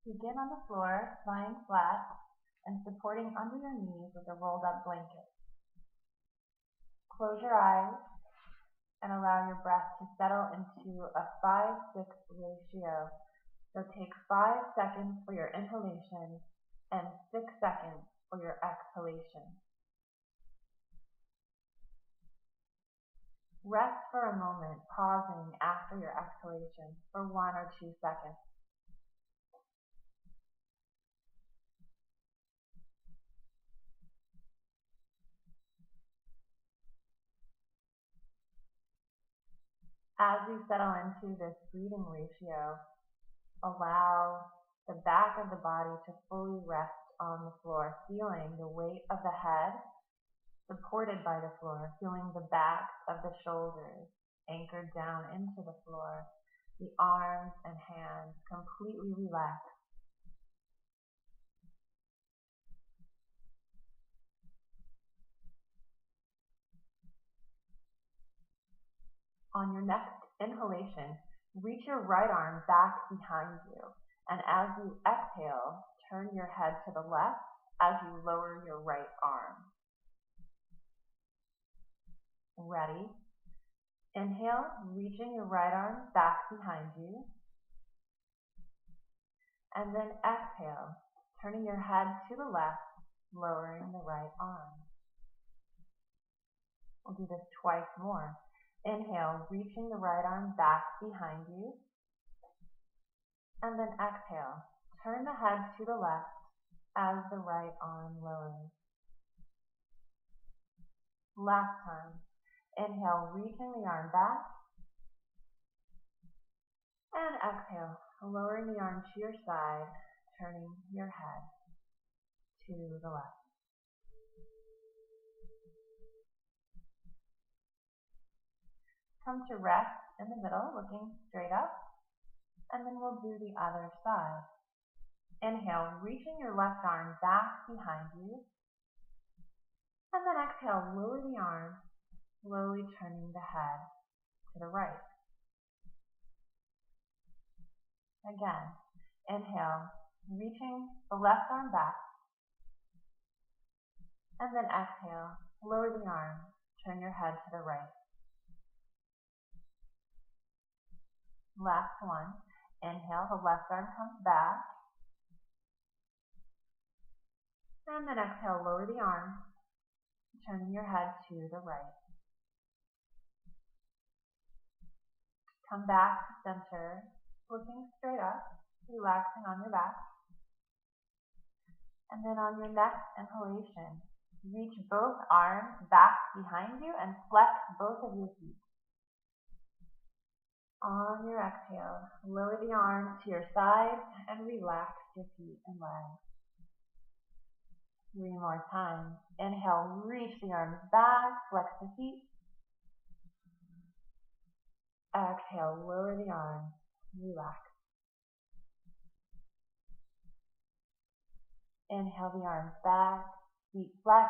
Begin on the floor, lying flat and supporting under your knees with a rolled up blanket. Close your eyes and allow your breath to settle into a 5-6 ratio. So take 5 seconds for your inhalation and 6 seconds for your exhalation. Rest for a moment, pausing after your exhalation for 1 or 2 seconds. As we settle into this breathing ratio, allow the back of the body to fully rest on the floor, feeling the weight of the head supported by the floor, feeling the backs of the shoulders anchored down into the floor, the arms and hands completely relaxed. On your next inhalation, reach your right arm back behind you, and as you exhale, turn your head to the left as you lower your right arm. Ready? Inhale, reaching your right arm back behind you. And then exhale, turning your head to the left, lowering the right arm. We'll do this twice more. Inhale, reaching the right arm back behind you. And then exhale, turn the head to the left as the right arm lowers. Last time. Inhale, reaching the arm back. And exhale, lowering the arm to your side, turning your head to the left. Come to rest in the middle, looking straight up, and then we'll do the other side. Inhale, reaching your left arm back behind you, and then exhale, lower the arm, slowly turning the head to the right. Again, inhale, reaching the left arm back, and then exhale, lower the arm, turn your head to the right. Last one. Inhale, the left arm comes back. And then exhale, lower the arm, turning your head to the right. Come back to center, looking straight up, relaxing on your back. And then on your next inhalation, reach both arms back behind you and flex both of your feet. On your exhale, lower the arms to your side and relax your feet and legs. 3 more times. Inhale, reach the arms back, flex the feet. Exhale, lower the arms, relax. Inhale the arms back, feet flex.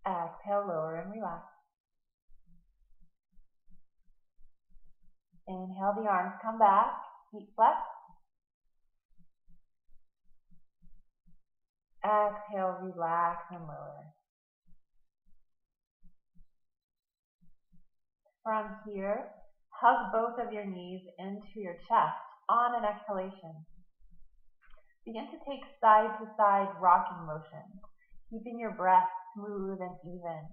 Exhale, lower and relax. Inhale, the arms come back, feet flex. Exhale, relax and lower. From here, hug both of your knees into your chest on an exhalation. Begin to take side-to-side rocking motions, keeping your breath smooth and even.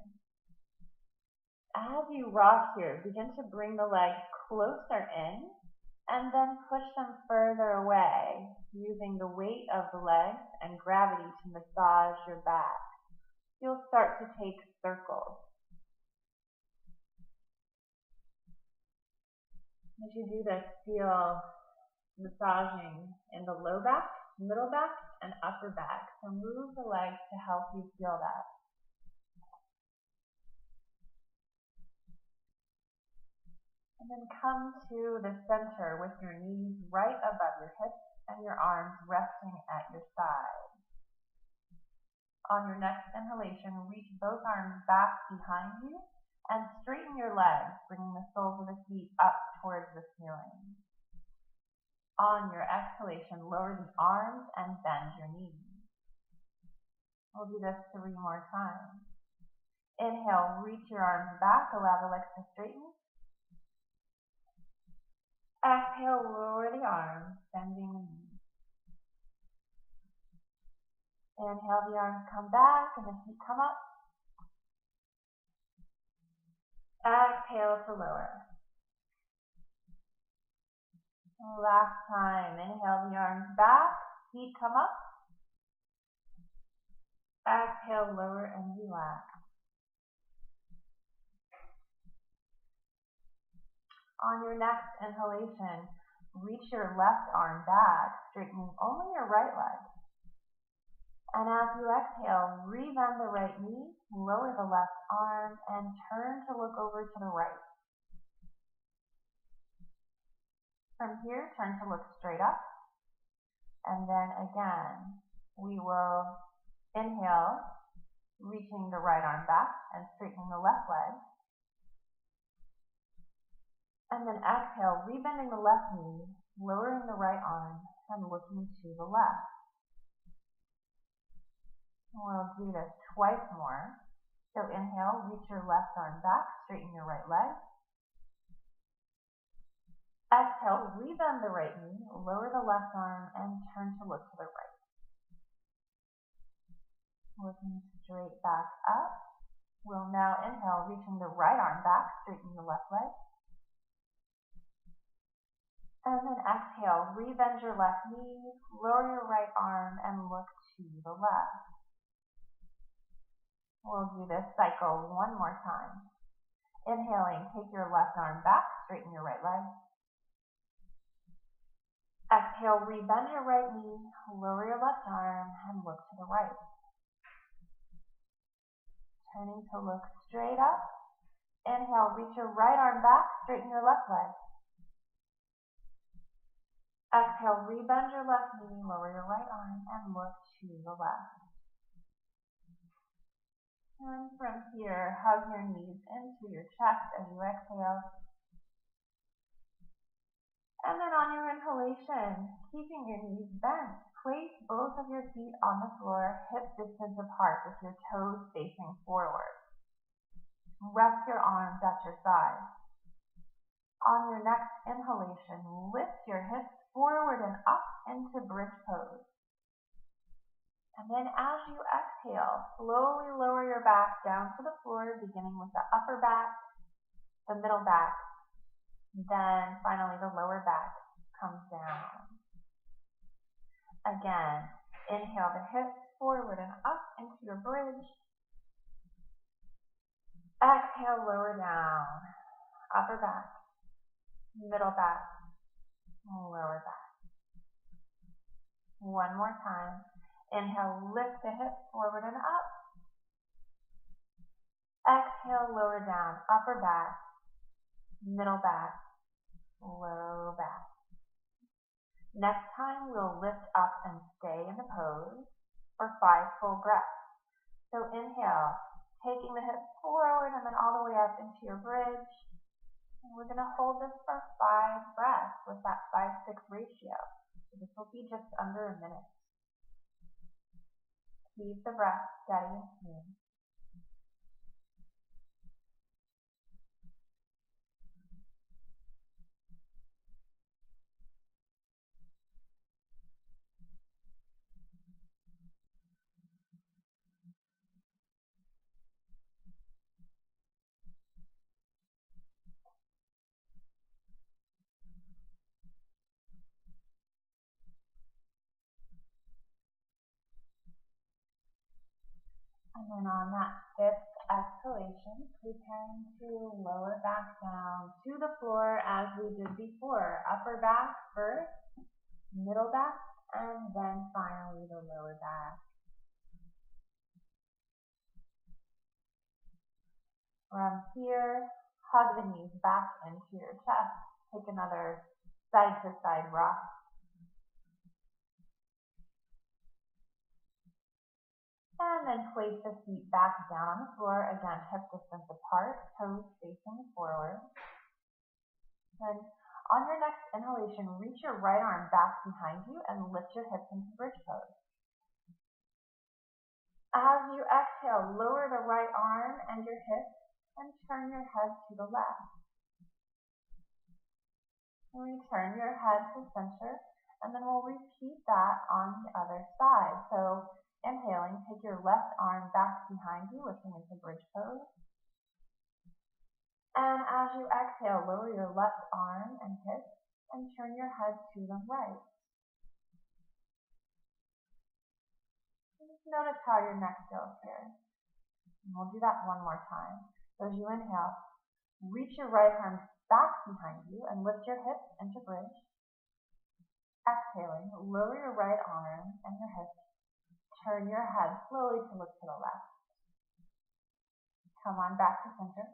As you rock here, begin to bring the legs closer in and then push them further away, using the weight of the legs and gravity to massage your back. You'll start to take circles. As you do this, feel massaging in the low back, middle back, and upper back. So move the legs to help you feel that. And then come to the center with your knees right above your hips and your arms resting at your side. On your next inhalation, reach both arms back behind you and straighten your legs, bringing the soles of the feet up towards the ceiling. On your exhalation, lower the arms and bend your knees. We'll do this 3 more times. Inhale, reach your arms back, allow the legs to straighten. Exhale, lower the arms, bending the knees. Inhale, the arms come back and the feet come up. Exhale to lower. Last time, inhale the arms back, feet come up. Exhale, lower and relax. On your next inhalation, reach your left arm back, straightening only your right leg. And as you exhale, rebend the right knee, lower the left arm, and turn to look over to the right. From here, turn to look straight up. And then again, we will inhale, reaching the right arm back and straightening the left leg. And then exhale, rebending the left knee, lowering the right arm, and looking to the left. We'll do this twice more. So inhale, reach your left arm back, straighten your right leg. Exhale, rebend the right knee, lower the left arm, and turn to look to the right. Looking straight back up. We'll now inhale, reaching the right arm back, straightening the left leg. And then exhale, rebend your left knee, lower your right arm, and look to the left. We'll do this cycle 1 more time. Inhaling, take your left arm back, straighten your right leg. Exhale, rebend your right knee, lower your left arm, and look to the right. Turning to look straight up. Inhale, reach your right arm back, straighten your left leg. Exhale, rebend your left knee, lower your right arm, and look to the left. And from here, hug your knees into your chest as you exhale. And then on your inhalation, keeping your knees bent, place both of your feet on the floor, hip distance apart with your toes facing forward. Rest your arms at your sides. On your next inhalation, lift your hips forward and up into bridge pose. And then as you exhale, slowly lower your back down to the floor, beginning with the upper back, the middle back, then finally the lower back comes down. Again, inhale the hips forward and up into your bridge. Exhale, lower down, upper back, middle back, lower back. 1 more time. Inhale, lift the hips forward and up. Exhale, lower down, upper back, middle back, low back. Next time, we'll lift up and stay in the pose for 5 full breaths. So inhale, taking the hips forward and then all the way up into your bridge. And we're going to hold this for 5 breaths with that 5-6 ratio. So this will be just under a minute. Keep the breath steady and smooth. And then on that 5th exhalation, preparing to lower back down to the floor as we did before. Upper back first, middle back, and then finally the lower back. From here, hug the knees back into your chest. Take another side-to-side rock. And then place the feet back down on the floor, again, hip distance apart, toes facing forward. Then On your next inhalation, reach your right arm back behind you and lift your hips into bridge pose. As you exhale, lower the right arm and your hips and turn your head to the left. Return your head to center, and then we'll repeat that on the other side. So inhaling, take your left arm back behind you, lifting into bridge pose. And as you exhale, lower your left arm and hips and turn your head to the right. Just notice how your neck feels here. And we'll do that one more time. So as you inhale, reach your right arm back behind you and lift your hips into bridge. Exhaling, lower your right arm and your hips. Turn your head slowly to look to the left. Come on back to center.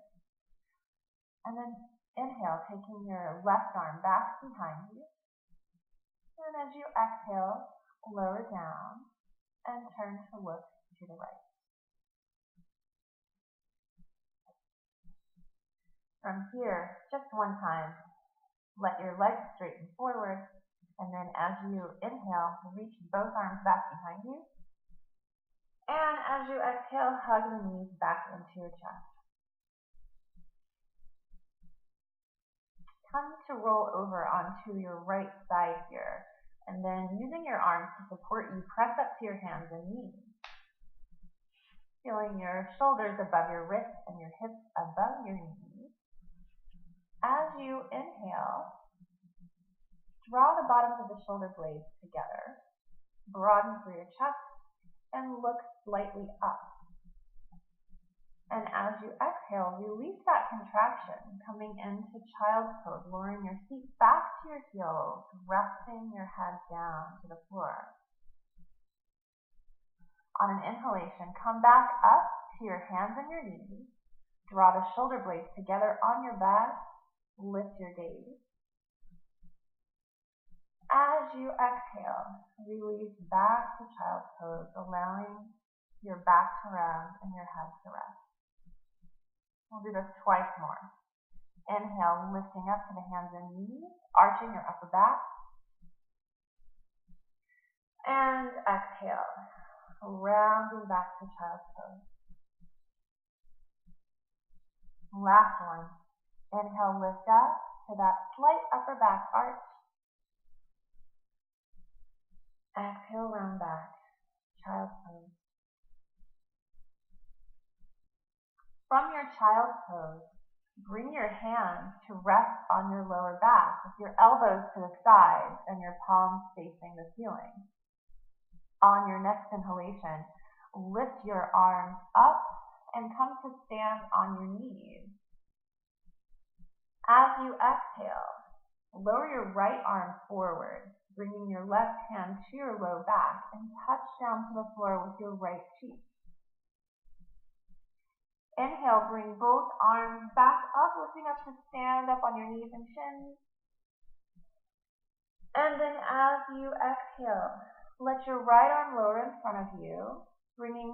And then inhale, taking your left arm back behind you. And as you exhale, lower down and turn to look to the right. From here, just one time, let your legs straighten forward. And then as you inhale, reach both arms back behind you. And as you exhale, hug the knees back into your chest. Come to roll over onto your right side here, and then using your arms to support you, press up to your hands and knees. Feeling your shoulders above your wrists and your hips above your knees. As you inhale, draw the bottoms of the shoulder blades together, broaden through your chest, and look slightly up. And as you exhale, release that contraction, coming into child's pose, lowering your feet back to your heels, resting your head down to the floor. On an inhalation, come back up to your hands and your knees, draw the shoulder blades together on your back, lift your gaze. As you exhale, release back to child's pose, allowing your back to round and your head to rest. We'll do this twice more. Inhale, lifting up to the hands and knees, arching your upper back. And exhale, rounding back to child's pose. Last one. Inhale, lift up to that slight upper back arch. Exhale, round back, child's pose. From your child's pose, bring your hands to rest on your lower back with your elbows to the sides and your palms facing the ceiling. On your next inhalation, lift your arms up and come to stand on your knees. As you exhale, lower your right arm forward, bringing your left hand to your low back and touch down to the floor with your right cheek. Inhale, bring both arms back up, lifting up to stand up on your knees and shins. And then as you exhale, let your right arm lower in front of you, bringing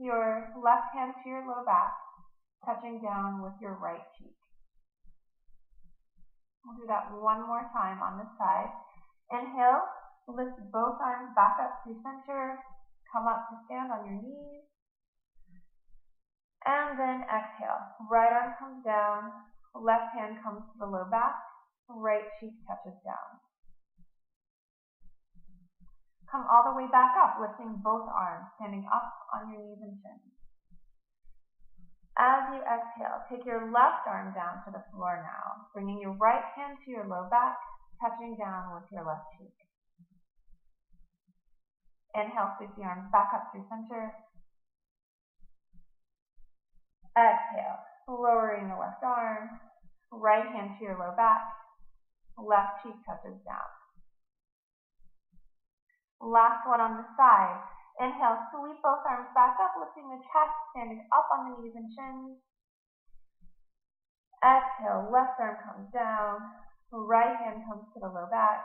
your left hand to your low back, touching down with your right cheek. We'll do that one more time on this side. Inhale, lift both arms back up to center, come up to stand on your knees. And then exhale, right arm comes down, left hand comes to the low back, right cheek touches down. Come all the way back up, lifting both arms, standing up on your knees and shins. As you exhale, take your left arm down to the floor now, bringing your right hand to your low back, touching down with your left cheek. Inhale, sweep the arms back up through center. Exhale, lowering the left arm, right hand to your low back, left cheek touches down. Last one on the side. Inhale, sweep both arms back up, lifting the chest, standing up on the knees and shins. Exhale, left arm comes down, right hand comes to the low back,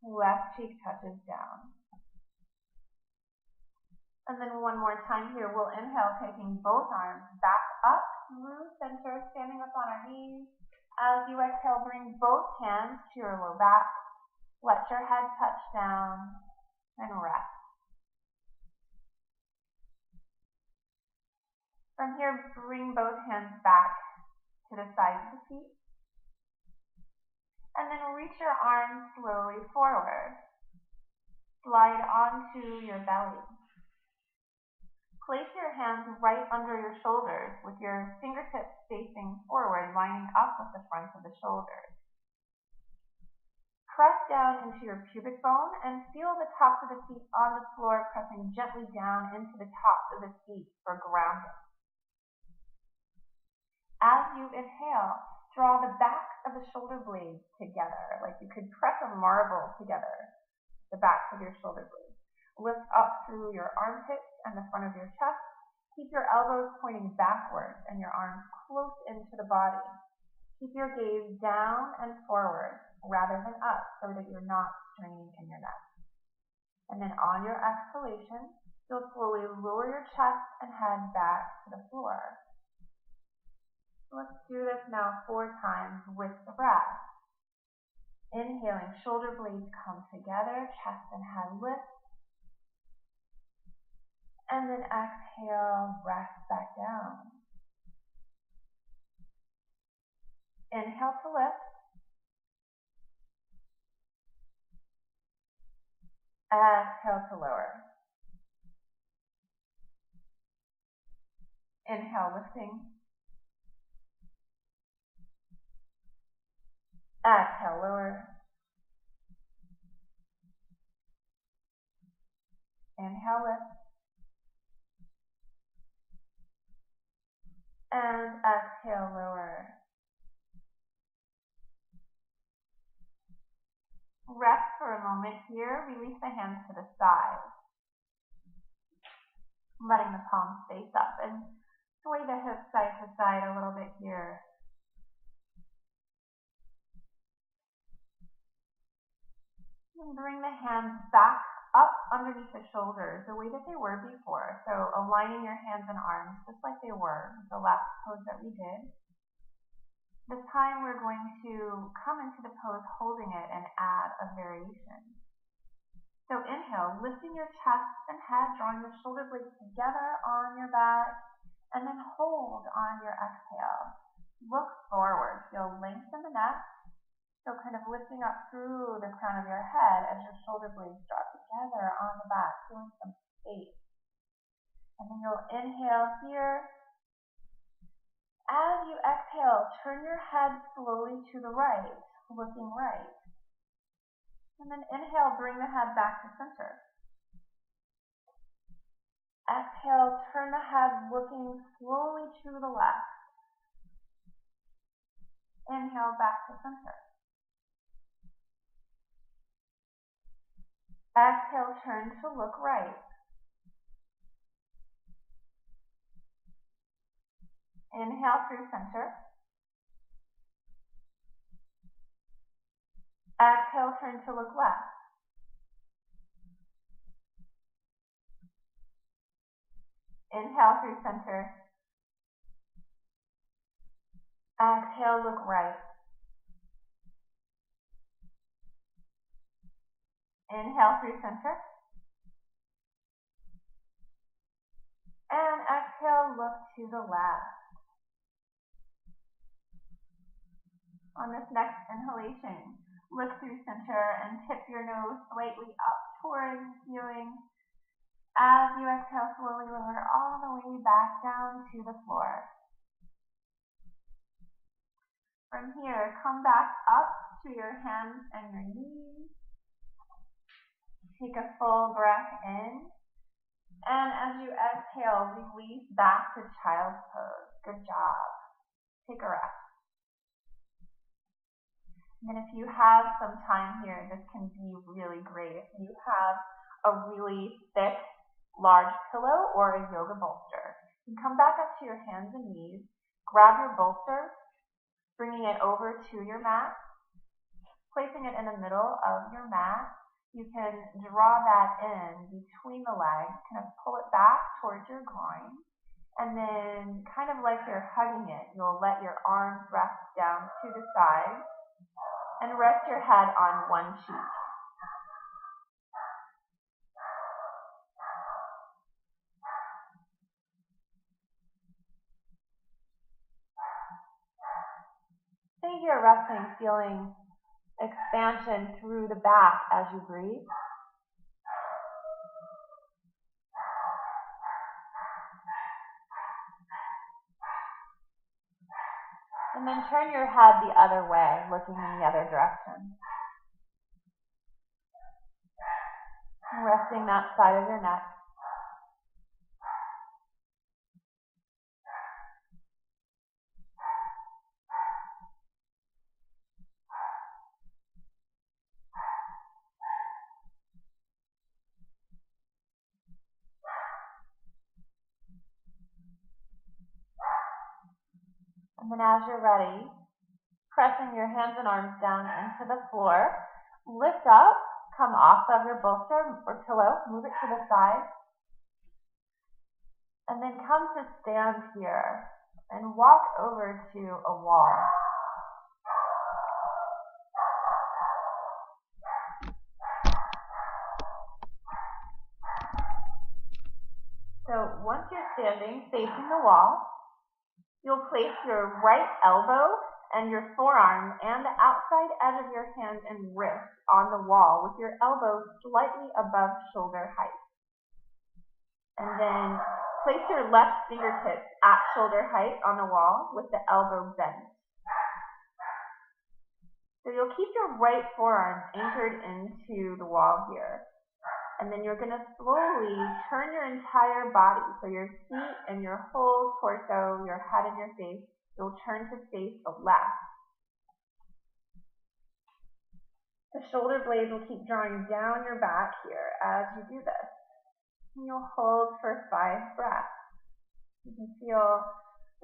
left cheek touches down. And then one more time here, we'll inhale, taking both arms back up through center, standing up on our knees. As you exhale, bring both hands to your low back. Let your head touch down and rest. From here, bring both hands back to the sides of the feet. And then reach your arms slowly forward. Slide onto your belly. Place your hands right under your shoulders with your fingertips facing forward, lining up with the front of the shoulders. Press down into your pubic bone and feel the tops of the feet on the floor, pressing gently down into the tops of the feet for grounding. As you inhale, draw the back of the shoulder blades together, like you could press a marble together, the backs of your shoulder blades. Lift up through your armpits and the front of your chest. Keep your elbows pointing backwards and your arms close into the body. Keep your gaze down and forward rather than up so that you're not straining in your neck. And then on your exhalation, you'll slowly lower your chest and head back to the floor. Let's do this now 4 times with the breath. Inhaling, shoulder blades come together, chest and head lift. And then exhale, rest back down. Inhale to lift. Exhale to lower. Inhale, lifting. Exhale, lower. Inhale, lift. And exhale, lower. Rest for a moment here. Release the hands to the side. Letting the palms face up and sway the hips side to side a little bit here. And bring the hands back up underneath the shoulders the way that they were before. So aligning your hands and arms just like they were with the last pose that we did. This time we're going to come into the pose holding it and add a variation. So inhale, lifting your chest and head, drawing the shoulder blades together on your back, and then hold on your exhale. Look forward, feel length in the neck. So kind of lifting up through the crown of your head as your shoulder blades drop together on the back, feeling some space. And then you'll inhale here. As you exhale, turn your head slowly to the right, looking right. And then inhale, bring the head back to center. Exhale, turn the head looking slowly to the left. Inhale, back to center. Exhale, turn to look right. Inhale through center. Exhale, turn to look left. Inhale through center. Exhale, look right. Inhale through center. And exhale, look to the left. On this next inhalation, look through center and tip your nose slightly up towards the ceiling. As you exhale, slowly lower all the way back down to the floor. From here, come back up to your hands and your knees. Take a full breath in. And as you exhale, release back to child's pose. Good job. Take a rest. And if you have some time here, this can be really great. If you have a really thick, large pillow or a yoga bolster, you can come back up to your hands and knees, grab your bolster, bringing it over to your mat, placing it in the middle of your mat. You can draw that in between the legs, kind of pull it back towards your groin, And then, kind of like you're hugging it, you'll let your arms rest down to the side and rest your head on one cheek. Stay here resting, feeling expansion through the back as you breathe. And then turn your head the other way, looking in the other direction. And resting that side of your neck. And then as you're ready, pressing your hands and arms down into the floor, lift up, come off of your bolster or pillow, move it to the side, and then come to stand here and walk over to a wall. So once you're standing facing the wall, you'll place your right elbow and your forearm and the outside edge of your hand and wrist on the wall with your elbow slightly above shoulder height. And then place your left fingertips at shoulder height on the wall with the elbow bent. So you'll keep your right forearm anchored into the wall here. And then you're going to slowly turn your entire body, so your feet and your whole torso, your head and your face, you'll turn to face the left. The shoulder blades will keep drawing down your back here as you do this. And you'll hold for 5 breaths. You can feel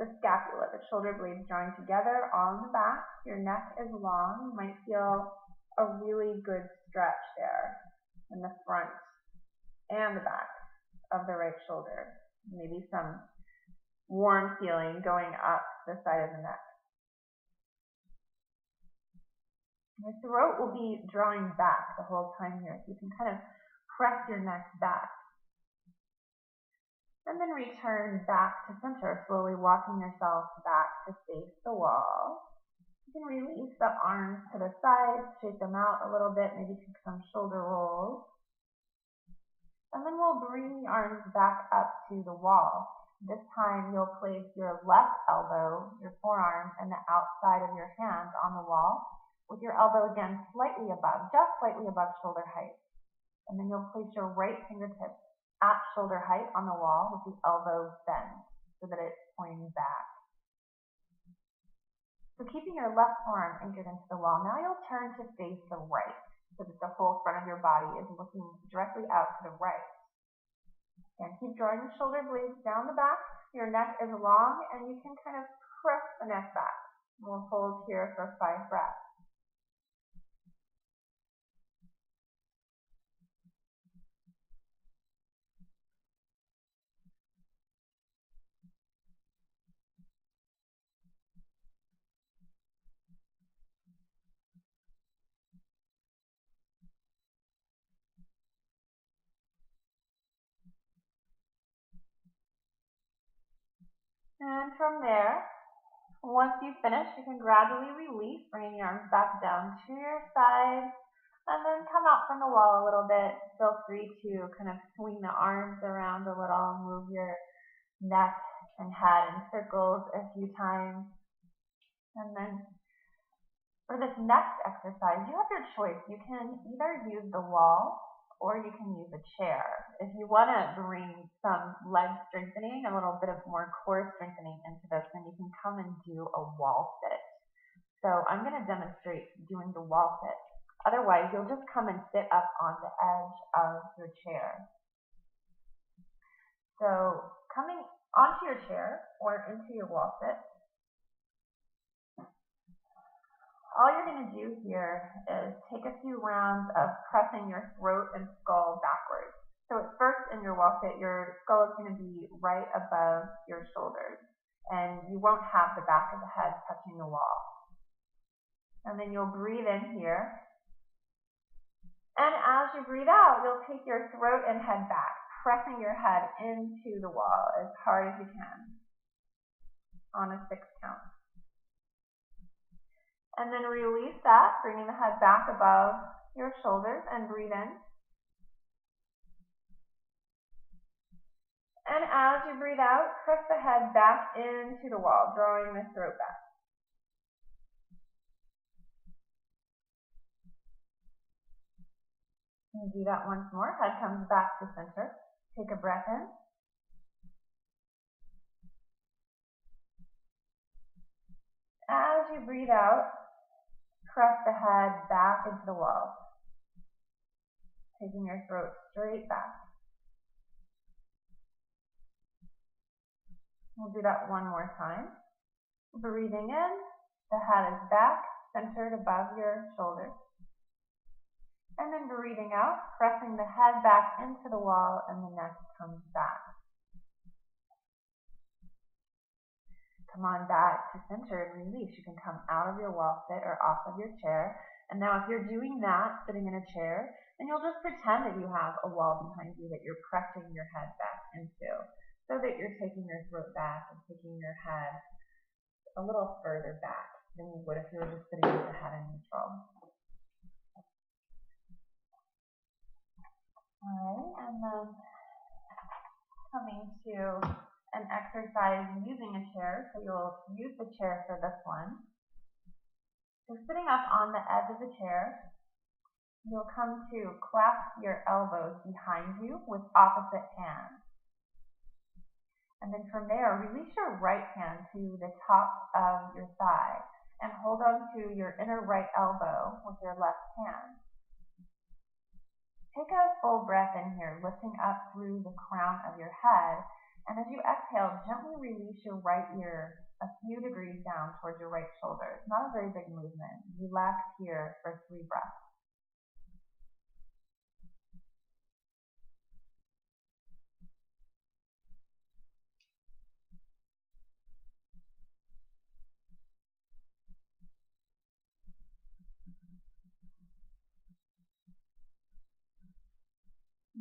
the scapula, the shoulder blades drawing together on the back. Your neck is long. You might feel a really good stretch there in the front and the back of the right shoulder. Maybe some warm feeling going up the side of the neck. Your throat will be drawing back the whole time here, so you can kind of press your neck back. And then return back to center, slowly walking yourself back to face the wall. You can release the arms to the sides, shake them out a little bit, maybe take some shoulder rolls. And then we'll bring the arms back up to the wall. This time you'll place your left elbow, your forearm, and the outside of your hand on the wall, with your elbow again slightly above, just slightly above shoulder height. And then you'll place your right fingertips at shoulder height on the wall with the elbow bent so that it's pointing back. So keeping your left forearm anchored into the wall, now you'll turn to face the right so that the whole front of your body is looking directly out to the right. And keep drawing the shoulder blades down the back. Your neck is long and you can kind of press the neck back. We'll hold here for 5 breaths. And from there, once you finish, you can gradually release, bringing your arms back down to your side, and then come out from the wall a little bit. Feel free to kind of swing the arms around a little, move your neck and head in circles a few times. And then for this next exercise, you have your choice. You can either use the wall or you can use a chair. If you want to bring some leg strengthening, a little bit of more core strengthening into this, then you can come and do a wall sit. So I'm going to demonstrate doing the wall sit. Otherwise, you'll just come and sit up on the edge of your chair. So coming onto your chair or into your wall sit, all you're going to do here is take a few rounds of pressing your throat and skull backwards. So it's first in your wall sit, your skull is going to be right above your shoulders, and you won't have the back of the head touching the wall. And then you'll breathe in here. And as you breathe out, you'll take your throat and head back, pressing your head into the wall as hard as you can on a 6 count. And then release that, bringing the head back above your shoulders, and breathe in. And as you breathe out, press the head back into the wall, drawing the throat back. And do that once more. Head comes back to center. Take a breath in. As you breathe out, press the head back into the wall, taking your throat straight back. We'll do that one more time. Breathing in, the head is back, centered above your shoulders. And then breathing out, pressing the head back into the wall, and the neck comes back. Come on back to center and release. You can come out of your wall sit or off of your chair. And now if you're doing that, sitting in a chair, then you'll just pretend that you have a wall behind you that you're pressing your head back into, so that you're taking your throat back and taking your head a little further back than you would if you were just sitting with the head in neutral. Alright, and then coming to an exercise using a chair, so you'll use the chair for this one. So sitting up on the edge of the chair, you'll come to clasp your elbows behind you with opposite hands. And then from there, release your right hand to the top of your thigh and hold on to your inner right elbow with your left hand. Take a full breath in here, lifting up through the crown of your head. And as you exhale, gently release your right ear a few degrees down towards your right shoulder. It's not a very big movement. Relax here for 3 breaths.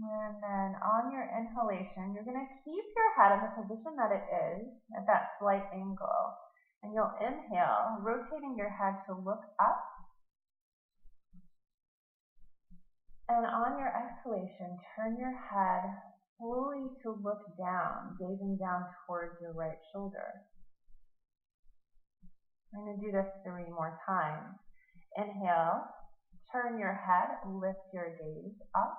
And then on your inhalation, you're going to keep your head in the position that it is, at that slight angle. And you'll inhale, rotating your head to look up. And on your exhalation, turn your head slowly to look down, gazing down towards your right shoulder. I'm going to do this 3 more times. Inhale, turn your head, lift your gaze up.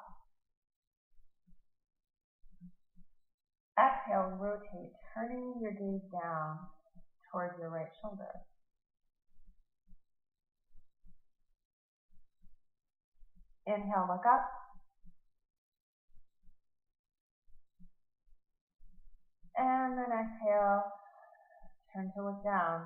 Exhale, rotate, turning your gaze down towards your right shoulder. Inhale, look up. And then exhale, turn to look down.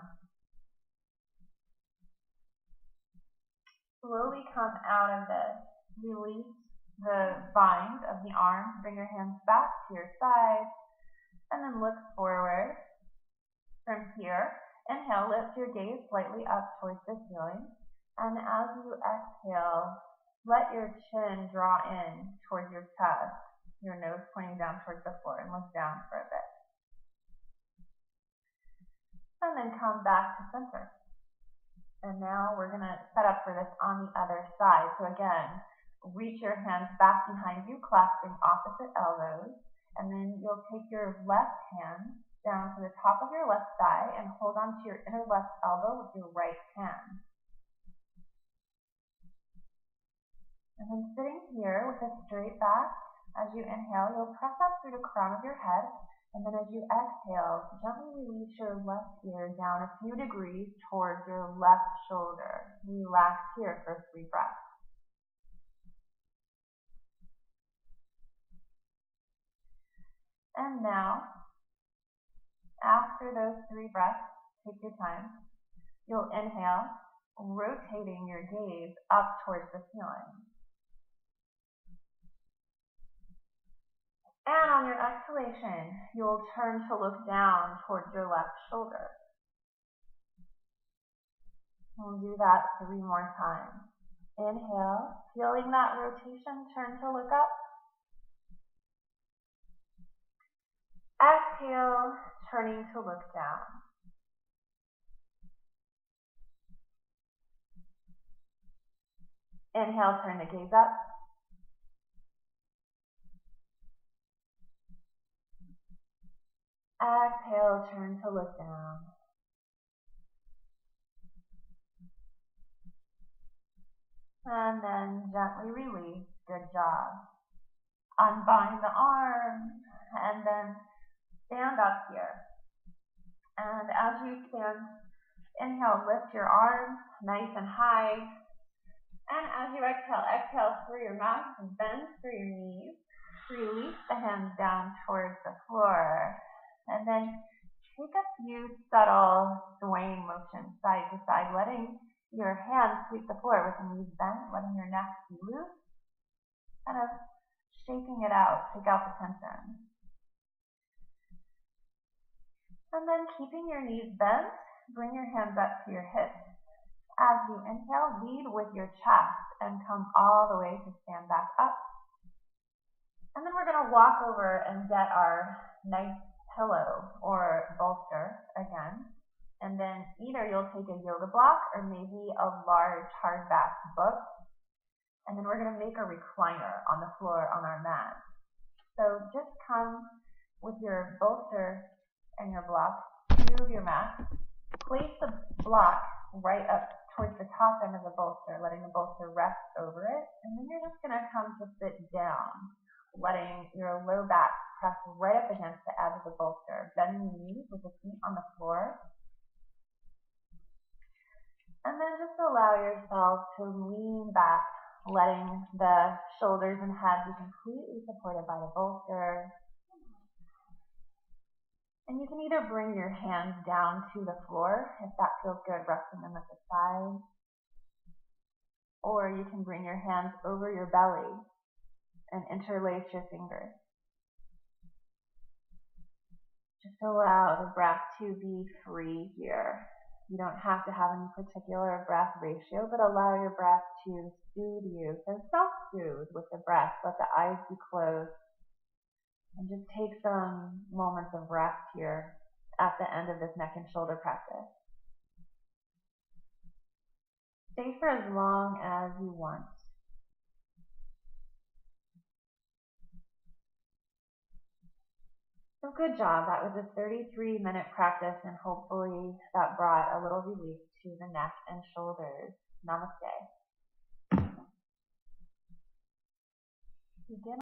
Slowly come out of this. Release the bind of the arms. Bring your hands back to your sides. And then look forward. From here, inhale, lift your gaze slightly up towards the ceiling. And as you exhale, let your chin draw in towards your chest, your nose pointing down towards the floor, and look down for a bit. And then come back to center. And now we're going to set up for this on the other side. So again, reach your hands back behind you, clasping opposite elbows. And then you'll take your left hand down to the top of your left thigh and hold on to your inner left elbow with your right hand. And then sitting here with a straight back, as you inhale, you'll press up through the crown of your head. And then as you exhale, gently release your left ear down a few degrees towards your left shoulder. Relax here for 3 breaths. And now, after those 3 breaths, take your time. You'll inhale, rotating your gaze up towards the ceiling. And on your exhalation, you'll turn to look down towards your left shoulder. We'll do that 3 more times. Inhale, feeling that rotation, turn to look up. Exhale, turning to look down. Inhale, turn the gaze up. Exhale, turn to look down. And then gently release. Good job. Unbind the arms and then stand up here. And as you stand, inhale, lift your arms nice and high. And as you exhale, exhale through your mouth and bend through your knees. Release the hands down towards the floor. And then take a few subtle swaying motions side to side, letting your hands sweep the floor with the knees bent, letting your neck be loose, kind of shaking it out, take out the tension. And then keeping your knees bent, bring your hands up to your hips. As you inhale, lead with your chest and come all the way to stand back up. And then we're going to walk over and get our nice pillow or bolster again. And then either you'll take a yoga block or maybe a large hardback book. And then we're going to make a recliner on the floor on our mat. So just come with your bolster and your block to your mat. Place the block right up towards the top end of the bolster, letting the bolster rest over it. And then you're just going to come to sit down, letting your low back press right up against the edge of the bolster. Bend the knees with the feet on the floor. And then just allow yourself to lean back, letting the shoulders and head be completely supported by the bolster. And you can either bring your hands down to the floor, if that feels good, resting them at the side. Or you can bring your hands over your belly and interlace your fingers. Just allow the breath to be free here. You don't have to have any particular breath ratio, but allow your breath to soothe you. So self-soothe with the breath. Let the eyes be closed. And just take some moments of rest here at the end of this neck and shoulder practice. Stay for as long as you want. So good job. That was a 33-minute practice, and hopefully that brought a little relief to the neck and shoulders. Namaste. Begin